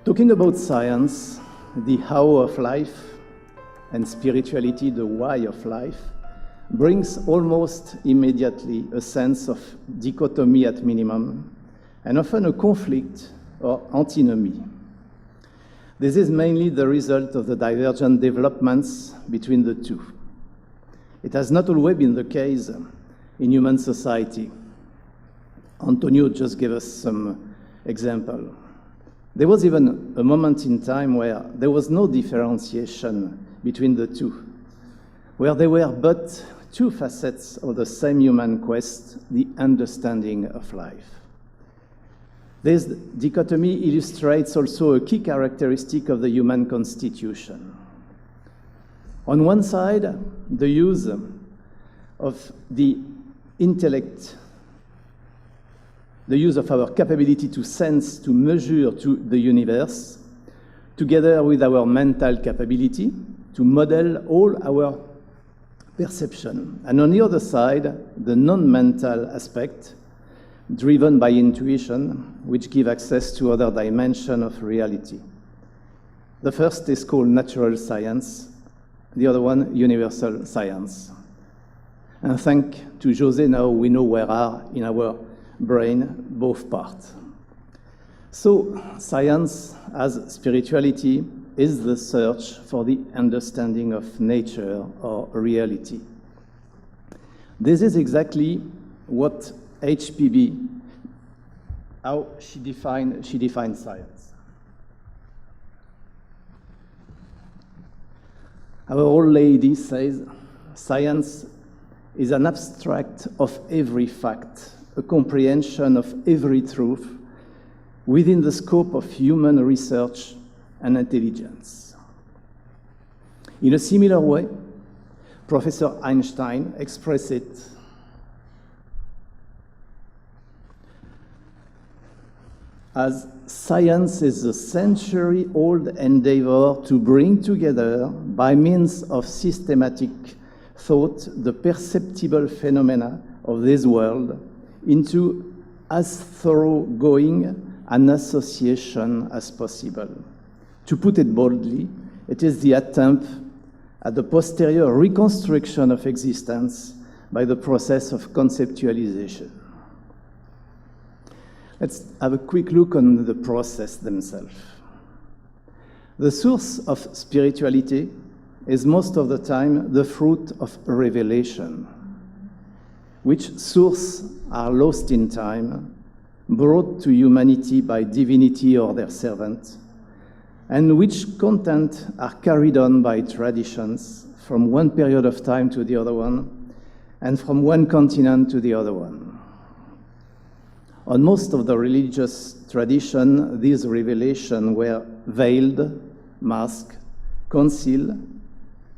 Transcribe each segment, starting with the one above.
Talking about science, the how of life, and spirituality, the why of life, brings almost immediately a sense of dichotomy at minimum, and often a conflict or antinomy. This is mainly the result of the divergent developments between the two. It has not always been the case in human society. Antonio just gave us some example. There was even a moment in time where there was no differentiation between the two, where they were but two facets of the same human quest, the understanding of life. This dichotomy illustrates also a key characteristic of the human constitution. On one side, the use of the intellect, the use of our capability to sense, to measure to the universe, together with our mental capability to model all our perception. And on the other side, the non-mental aspect, driven by intuition, which give access to other dimensions of reality. The first is called natural science, the other one, universal science. And thanks to José, now we know where are in our brain both parts. So science as spirituality is the search for the understanding of nature or reality. This is exactly what HPB, how she defined science. Our old lady says, science is an abstract of every fact, a comprehension of every truth within the scope of human research and intelligence. In a similar way, Professor Einstein expressed it as science is a century-old endeavor to bring together, by means of systematic thought, the perceptible phenomena of this world into as thoroughgoing an association as possible. To put it boldly, it is the attempt at the posterior reconstruction of existence by the process of conceptualization. Let's have a quick look on the process themselves. The source of spirituality is most of the time the fruit of revelation, which sources are lost in time, brought to humanity by divinity or their servant, and which content are carried on by traditions from one period of time to the other one, and from one continent to the other one. On most of the religious tradition, these revelations were veiled, masked, concealed,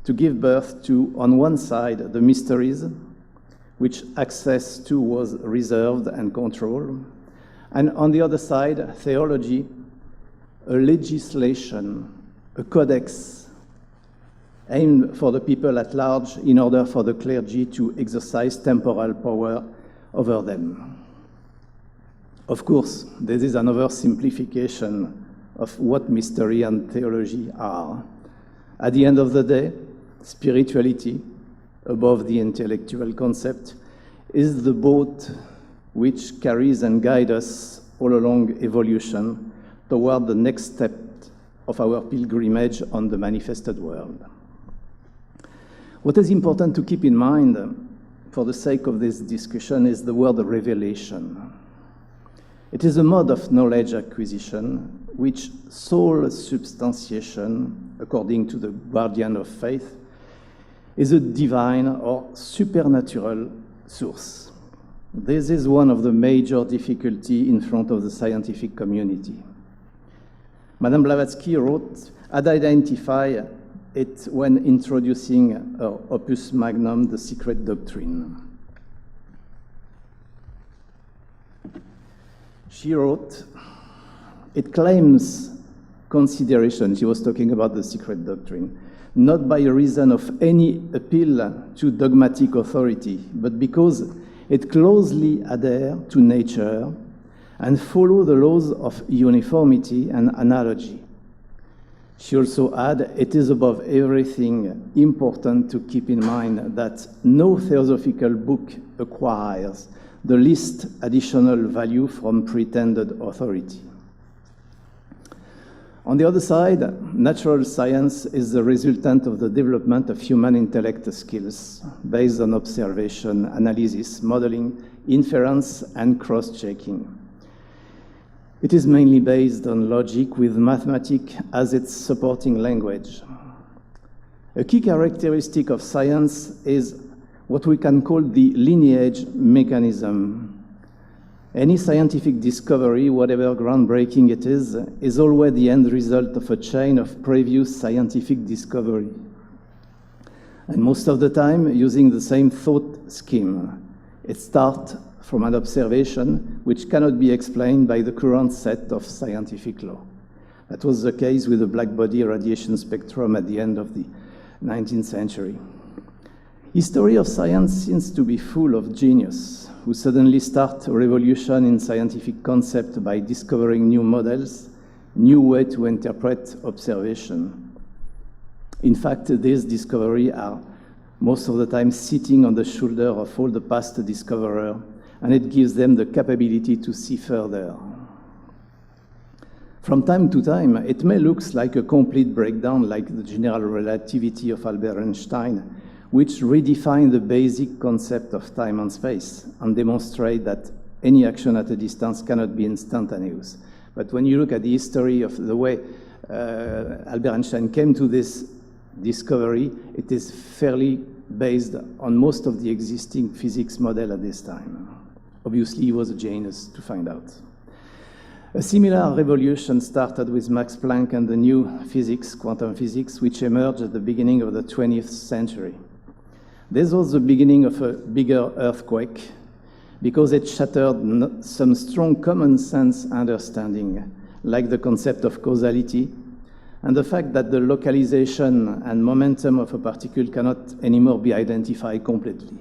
to give birth to, on one side, the mysteries, which access to was reserved and controlled, and on the other side, theology, a legislation, a codex aimed for the people at large in order for the clergy to exercise temporal power over them. Of course, this is another simplification of what mystery and theology are. At the end of the day, spirituality, above the intellectual concept, is the boat which carries and guides us all along evolution toward the next step of our pilgrimage on the manifested world. What is important to keep in mind, for the sake of this discussion, is the word revelation. It is a mode of knowledge acquisition which sole substantiation, according to the guardian of faith, is a divine or supernatural source. This is one of the major difficulties in front of the scientific community. Madame Blavatsky had identified it when introducing her opus magnum, The Secret Doctrine. She wrote, it claims consideration, she was talking about the secret doctrine, not by reason of any appeal to dogmatic authority, but because it closely adheres to nature and follow the laws of uniformity and analogy. She also added, it is above everything important to keep in mind that no theosophical book acquires the least additional value from pretended authority. On the other side, natural science is the resultant of the development of human intellect skills based on observation, analysis, modeling, inference, and cross-checking. It is mainly based on logic with mathematics as its supporting language. A key characteristic of science is what we can call the lineage mechanism. Any scientific discovery, whatever groundbreaking it is always the end result of a chain of previous scientific discovery. And most of the time, using the same thought scheme. It starts from an observation which cannot be explained by the current set of scientific law. That was the case with the black body radiation spectrum at the end of the 19th century. History of science seems to be full of genius who suddenly start a revolution in scientific concept by discovering new models, new way to interpret observation. In fact, these discoveries are most of the time sitting on the shoulder of all the past discoverers, and it gives them the capability to see further. From time to time, it may look like a complete breakdown, like the general relativity of Albert Einstein, which redefine the basic concept of time and space and demonstrate that any action at a distance cannot be instantaneous. But when you look at the history of the way Albert Einstein came to this discovery, it is fairly based on most of the existing physics model at this time. Obviously, he was a genius to find out. A similar revolution started with Max Planck and the new physics, quantum physics, which emerged at the beginning of the 20th century. This was the beginning of a bigger earthquake because it shattered some strong common sense understanding, like the concept of causality and the fact that the localization and momentum of a particle cannot anymore be identified completely,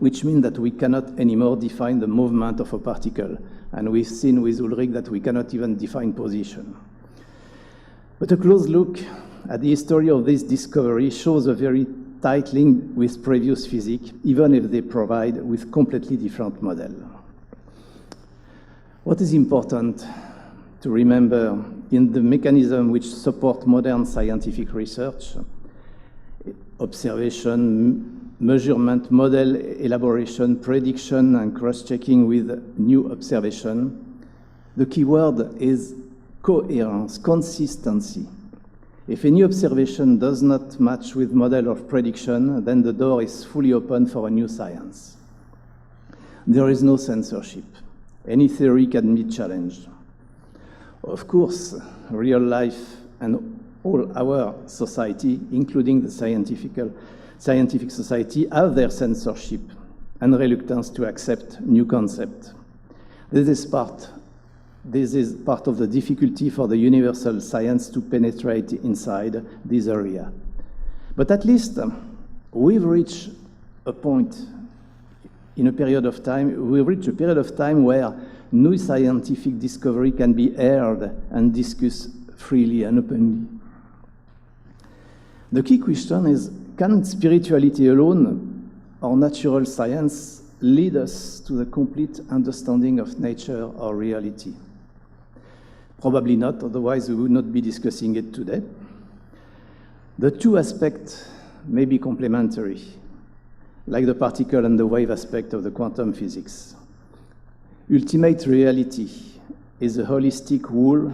which means that we cannot anymore define the movement of a particle. And we've seen with Ulrich that we cannot even define position. But a close look at the history of this discovery shows a very tight link with previous physics, even if they provide with completely different models. What is important to remember in the mechanism which support modern scientific research, observation, measurement, model elaboration, prediction, and cross-checking with new observation, the key word is coherence, consistency. If any observation does not match with model of prediction, then the door is fully open for a new science. There is no censorship. Any theory can be challenged. Of course, real life and all our society, including the scientific society, have their censorship and reluctance to accept new concepts. This is part of the difficulty for the universal science to penetrate inside this area. But at least we've reached a point in a period of time, where new scientific discovery can be aired and discussed freely and openly. The key question is, can spirituality alone or natural science lead us to the complete understanding of nature or reality? Probably not, otherwise we would not be discussing it today. The two aspects may be complementary, like the particle and the wave aspect of the quantum physics. Ultimate reality is a holistic whole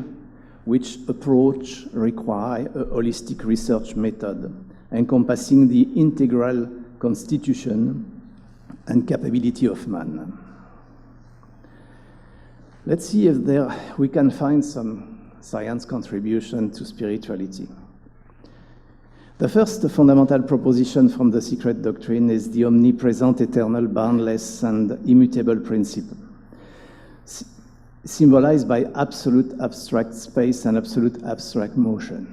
which approach requires a holistic research method encompassing the integral constitution and capability of man. Let's see if we can find some science contribution to spirituality. The first fundamental proposition from the secret doctrine is the omnipresent, eternal, boundless, and immutable principle, symbolized by absolute abstract space and absolute abstract motion.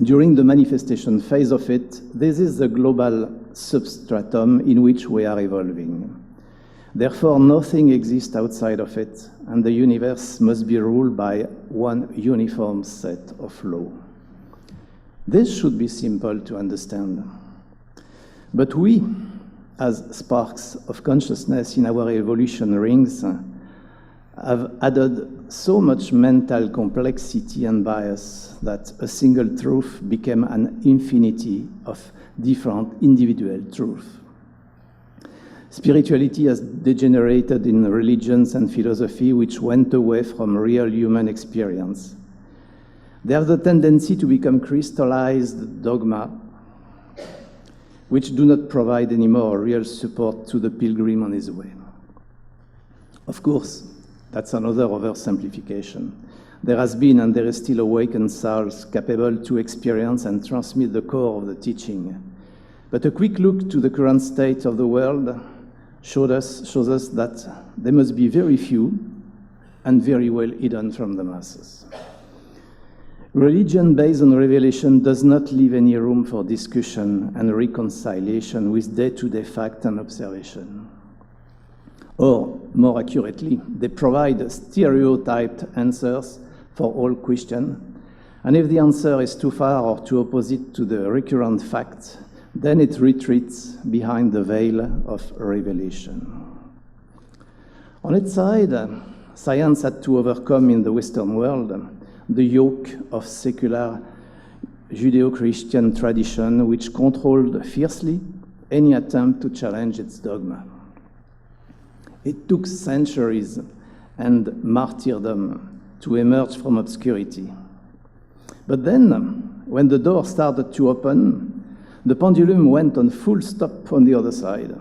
During the manifestation phase of it, this is the global substratum in which we are evolving. Therefore, nothing exists outside of it, and the universe must be ruled by one uniform set of laws. This should be simple to understand. But we, as sparks of consciousness in our evolution rings, have added so much mental complexity and bias that a single truth became an infinity of different individual truths. Spirituality has degenerated in religions and philosophy which went away from real human experience. They have the tendency to become crystallized dogma, which do not provide any more real support to the pilgrim on his way. Of course, that's another oversimplification. There has been and there is still awakened souls capable to experience and transmit the core of the teaching. But a quick look to the current state of the world shows us that there must be very few and very well hidden from the masses. Religion based on revelation does not leave any room for discussion and reconciliation with day-to-day fact and observation. Or, more accurately, they provide stereotyped answers for all questions, and if the answer is too far or too opposite to the recurrent fact, then it retreats behind the veil of revelation. On its side, science had to overcome in the Western world the yoke of secular Judeo-Christian tradition which controlled fiercely any attempt to challenge its dogma. It took centuries and martyrdom to emerge from obscurity. But then, when the door started to open, the pendulum went on full stop on the other side.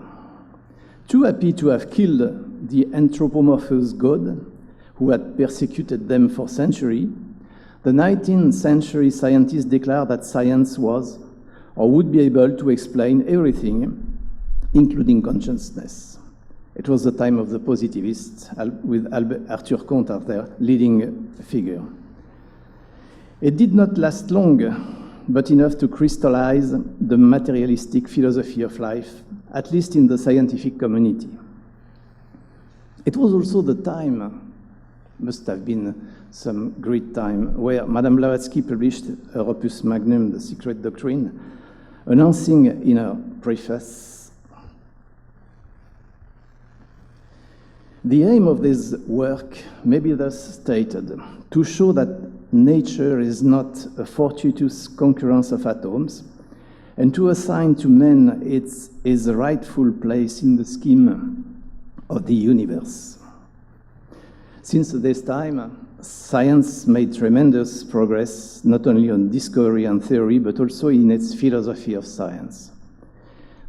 Too happy to have killed the anthropomorphous God who had persecuted them for centuries, the 19th century scientists declared that science was or would be able to explain everything, including consciousness. It was the time of the positivists, with Arthur Comte as their leading figure. It did not last long, but enough to crystallize the materialistic philosophy of life, at least in the scientific community. It was also the time, must have been some great time, where Madame Blavatsky published her opus magnum, The Secret Doctrine, announcing in her preface, "The aim of this work may be thus stated, to show that nature is not a fortuitous concurrence of atoms, and to assign to man its rightful place in the scheme of the universe." Since this time, science made tremendous progress, not only on discovery and theory, but also in its philosophy of science.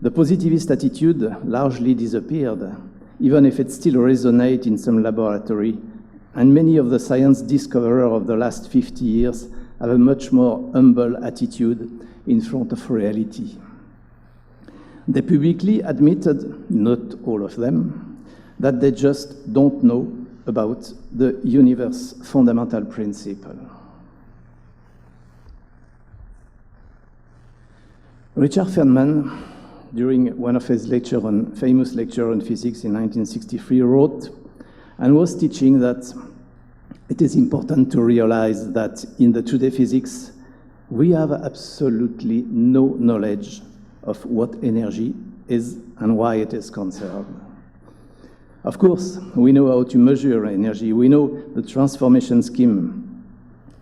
The positivist attitude largely disappeared, even if it still resonates in some laboratory, and many of the science discoverers of the last 50 years have a much more humble attitude in front of reality. They publicly admitted, not all of them, that they just don't know about the universe's fundamental principle. Richard Feynman, during one of his famous lectures on physics in 1963, wrote and was teaching that it is important to realize that in the today physics, we have absolutely no knowledge of what energy is and why it is conserved. Of course, we know how to measure energy, we know the transformation scheme,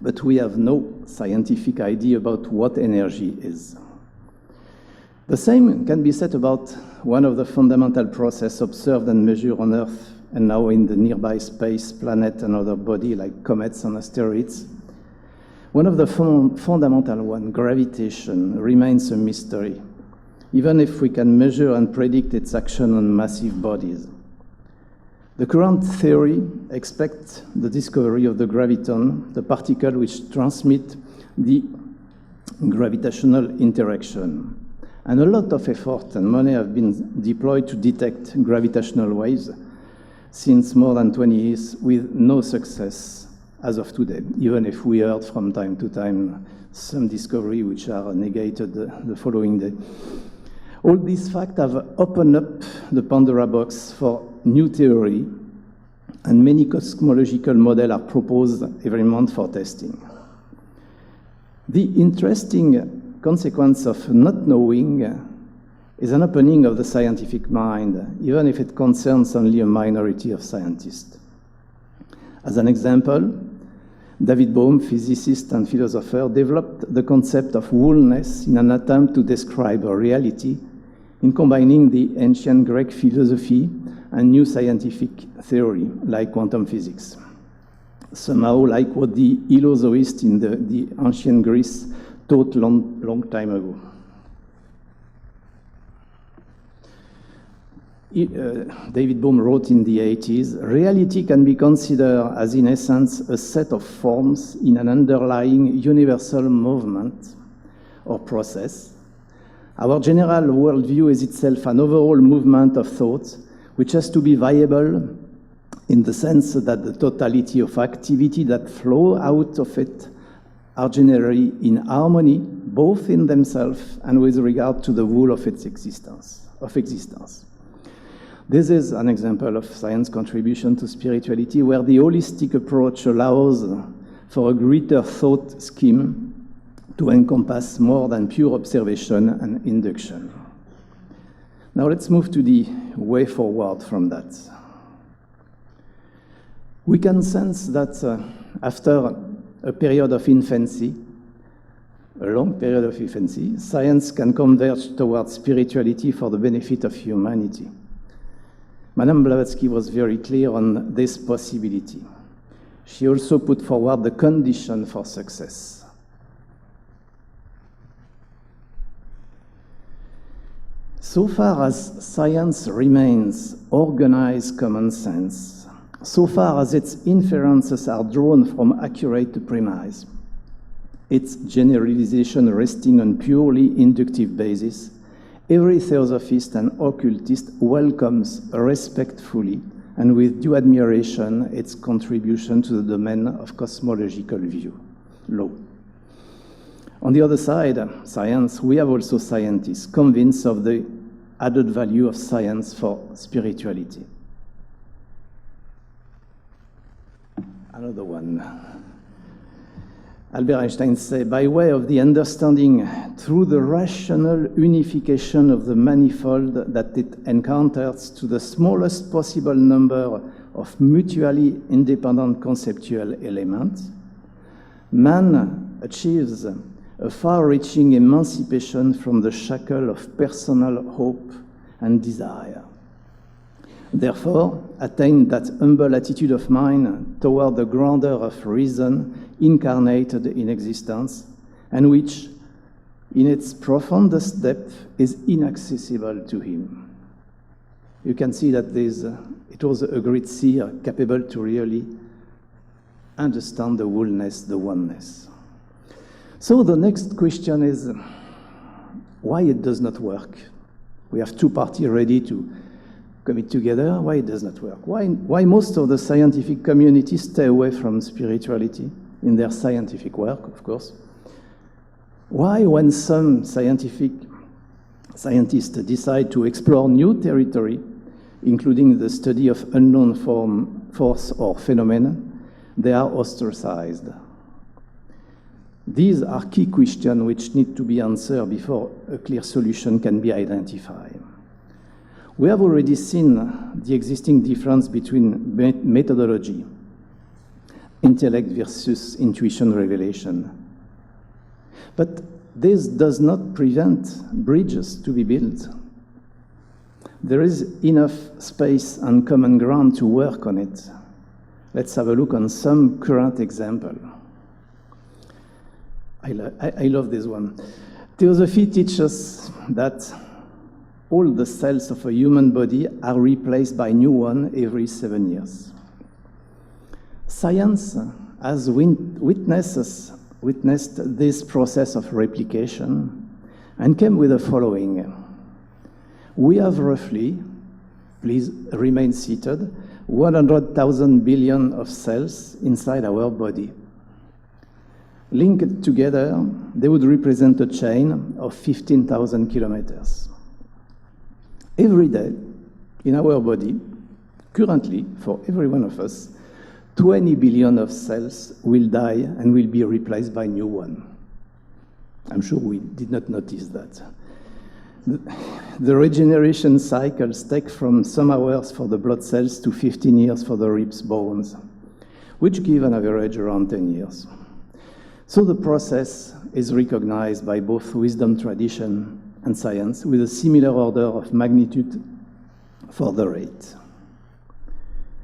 but we have no scientific idea about what energy is. The same can be said about one of the fundamental processes observed and measured on Earth and now in the nearby space, planet, and other bodies like comets and asteroids. One of the fundamental ones, gravitation, remains a mystery, even if we can measure and predict its action on massive bodies. The current theory expects the discovery of the graviton, the particle which transmits the gravitational interaction. And a lot of effort and money have been deployed to detect gravitational waves since more than 20 years with no success as of today, even if we heard from time to time some discovery which are negated the following day. All these facts have opened up the Pandora box for new theory, and many cosmological models are proposed every month for testing. The interesting consequence of not knowing is an opening of the scientific mind, even if it concerns only a minority of scientists. As an example, David Bohm, physicist and philosopher, developed the concept of wholeness in an attempt to describe a reality in combining the ancient Greek philosophy and new scientific theory, like quantum physics. Somehow like what the Heliozoists in the ancient Greece taught long time ago. David Bohm wrote in the 80s, reality can be considered as, in essence, a set of forms in an underlying universal movement or process. Our general worldview is itself an overall movement of thought, which has to be viable in the sense that the totality of activity that flow out of it are generally in harmony, both in themselves and with regard to the whole of its existence. This is an example of science contribution to spirituality, where the holistic approach allows for a greater thought scheme to encompass more than pure observation and induction. Now let's move to the way forward from that. We can sense that after a period of infancy, a long period of infancy, science can converge towards spirituality for the benefit of humanity. Madame Blavatsky was very clear on this possibility. She also put forward the condition for success. So far as science remains organized common sense, so far as its inferences are drawn from accurate premise, its generalization resting on purely inductive basis, every theosophist and occultist welcomes respectfully and with due admiration its contribution to the domain of cosmological law. On the other side, science, we have also scientists convinced of the added value of science for spirituality. Another one. Albert Einstein said, by way of the understanding through the rational unification of the manifold that it encounters to the smallest possible number of mutually independent conceptual elements, man achieves a far-reaching emancipation from the shackle of personal hope and desire. Therefore, attain that humble attitude of mind toward the grandeur of reason incarnated in existence, and which, in its profoundest depth, is inaccessible to him. You can see that it was a great seer capable to really understand the wholeness, the oneness. So the next question is, why it does not work? We have two parties ready to commit together. Why it does not work? Why most of the scientific community stay away from spirituality in their scientific work, of course? Why, when some scientists decide to explore new territory, including the study of unknown force or phenomena, they are ostracized? These are key questions which need to be answered before a clear solution can be identified. We have already seen the existing difference between methodology, intellect versus intuition revelation. But this does not prevent bridges to be built. There is enough space and common ground to work on it. Let's have a look on some current example. I love this one. Theosophy teaches that all the cells of a human body are replaced by new ones every 7 years. Science has witnessed this process of replication and came with the following. We have roughly, please remain seated, 100,000 billion of cells inside our body. Linked together, they would represent a chain of 15,000 kilometers. Every day, in our body, currently, for every one of us, 20 billion of cells will die and will be replaced by new one. I'm sure we did not notice that. The regeneration cycles take from some hours for the blood cells to 15 years for the ribs bones, which give an average around 10 years. So the process is recognized by both wisdom tradition and science with a similar order of magnitude for the rate.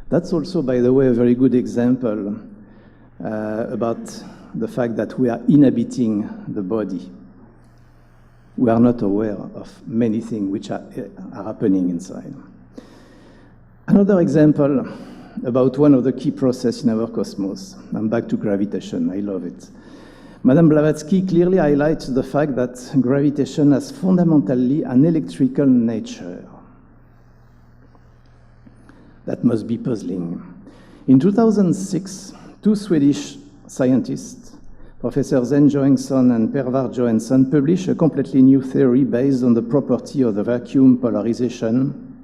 That's also, by the way, a very good example about the fact that we are inhabiting the body. We are not aware of many things which are happening inside. Another example about one of the key processes in our cosmos. I'm back to gravitation. I love it. Madame Blavatsky clearly highlights the fact that gravitation has fundamentally an electrical nature. That must be puzzling. In 2006, two Swedish scientists, Professor Zen Johansson and Pervar Johansson, published a completely new theory based on the property of the vacuum polarization.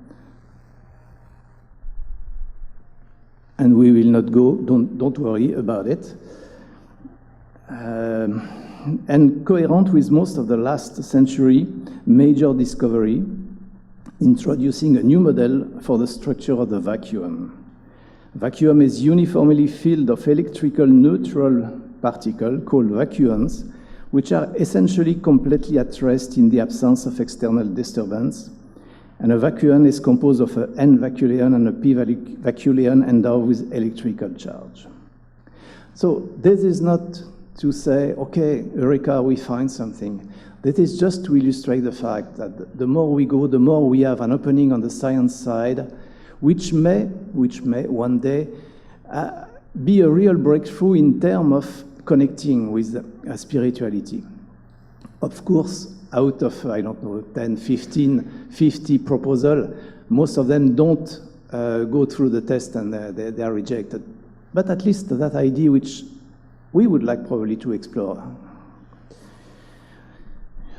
And we will not go, don't worry about it. And coherent with most of the last century major discovery, introducing a new model for the structure of the vacuum. Vacuum is uniformly filled of electrical neutral particles called vacuums, which are essentially completely at rest in the absence of external disturbance. And a vacuum is composed of an N vacuum and a P vacuum endowed with electrical charge. So this is not to say, okay, Eureka, we find something. That is just to illustrate the fact that the more we go, the more we have an opening on the science side, which may one day be a real breakthrough in terms of connecting with spirituality. Of course, out of, I don't know, 10, 15, 50 proposals, most of them don't go through the test and they are rejected. But at least that idea which we would like probably to explore.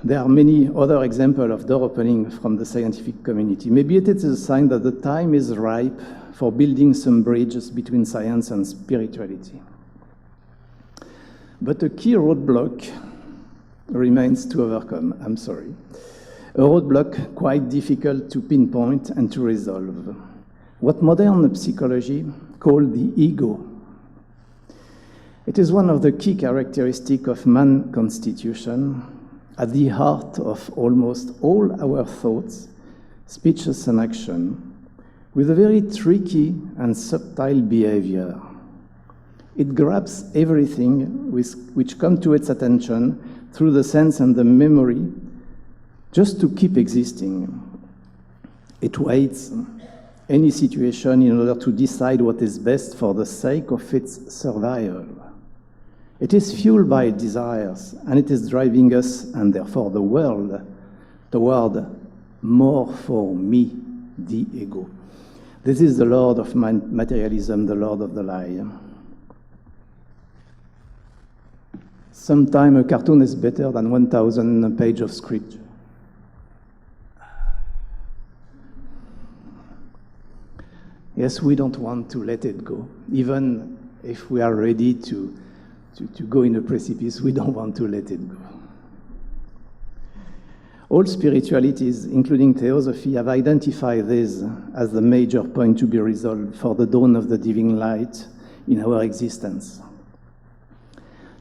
There are many other examples of door opening from the scientific community. Maybe it is a sign that the time is ripe for building some bridges between science and spirituality. But a key roadblock remains to overcome, I'm sorry. A roadblock quite difficult to pinpoint and to resolve. What modern psychology calls the ego. It is one of the key characteristics of man's constitution, at the heart of almost all our thoughts, speeches, and action, with a very tricky and subtle behavior. It grabs everything which comes to its attention through the sense and the memory, just to keep existing. It weighs any situation in order to decide what is best for the sake of its survival. It is fueled by desires, and it is driving us, and therefore the world, toward more for me, the ego. This is the Lord of materialism, the Lord of the lie. Sometimes a cartoon is better than 1,000 pages of script. Yes, we don't want to let it go. Even if we are ready to go in a precipice, we don't want to let it go. All spiritualities, including theosophy, have identified this as the major point to be resolved for the dawn of the divine light in our existence.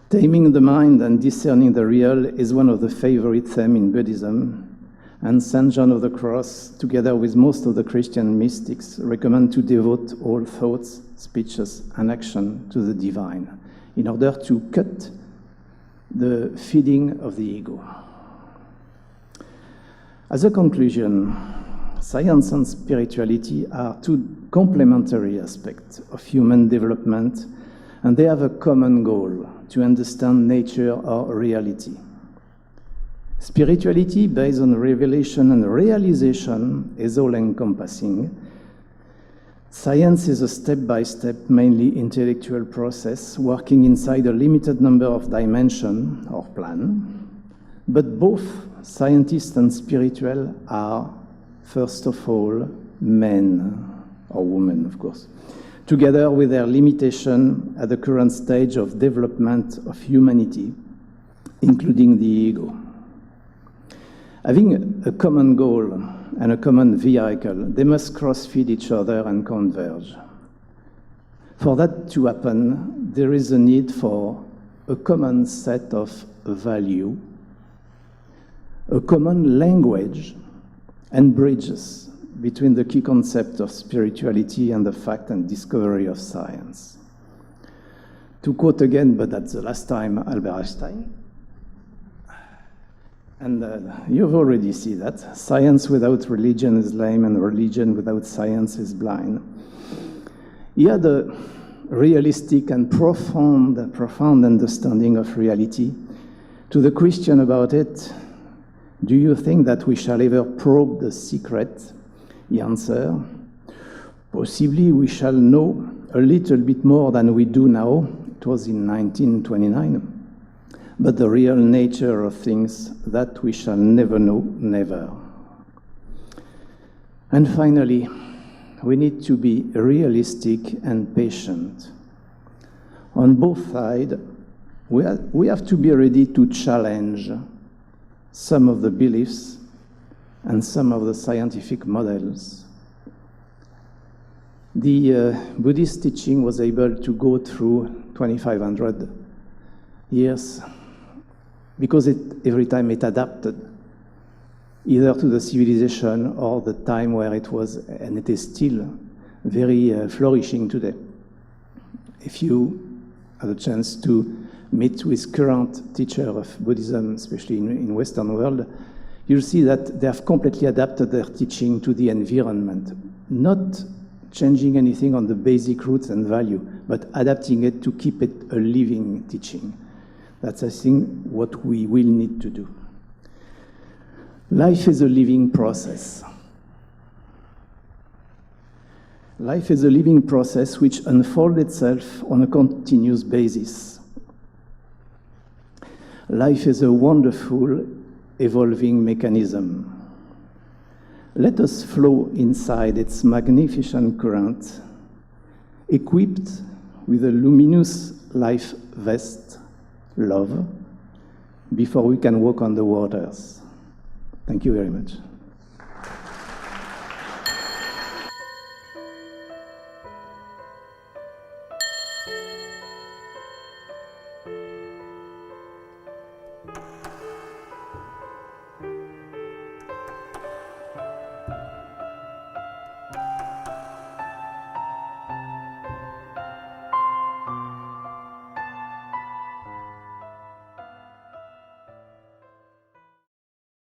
Taming the mind and discerning the real is one of the favorite themes in Buddhism, and St. John of the Cross, together with most of the Christian mystics, recommend to devote all thoughts, speeches, and action to the divine, in order to cut the feeding of the ego. As a conclusion, science and spirituality are two complementary aspects of human development, and they have a common goal: to understand nature or reality. Spirituality, based on revelation and realization, is all-encompassing. Science is a step-by-step, mainly intellectual process, working inside a limited number of dimensions or plan. But both scientists and spiritual are first of all, men, or women, of course, together with their limitation at the current stage of development of humanity, including the ego. Having a common goal and a common vehicle, they must cross-feed each other and converge. For that to happen, there is a need for a common set of value, a common language, and bridges between the key concept of spirituality and the fact and discovery of science. To quote again, but that's the last time, Albert Einstein, and you've already seen that, science without religion is lame and religion without science is blind. He had a realistic and profound understanding of reality. To the question about it, do you think that we shall ever probe the secret? He answered, possibly we shall know a little bit more than we do now. It was in 1929. But the real nature of things, that we shall never know, never. And finally, we need to be realistic and patient. On both sides, we have to be ready to challenge some of the beliefs and some of the scientific models. The Buddhist teaching was able to go through 2,500 years because every time it adapted, either to the civilization or the time where it was, and it is still very flourishing today. If you have a chance to meet with current teachers of Buddhism, especially in Western world, you'll see that they have completely adapted their teaching to the environment, not changing anything on the basic roots and value, but adapting it to keep it a living teaching. That's, I think, what we will need to do. Life is a living process. Life is a living process which unfolds itself on a continuous basis. Life is a wonderful, evolving mechanism. Let us flow inside its magnificent current, equipped with a luminous life vest, love, before we can walk on the waters. Thank you very much.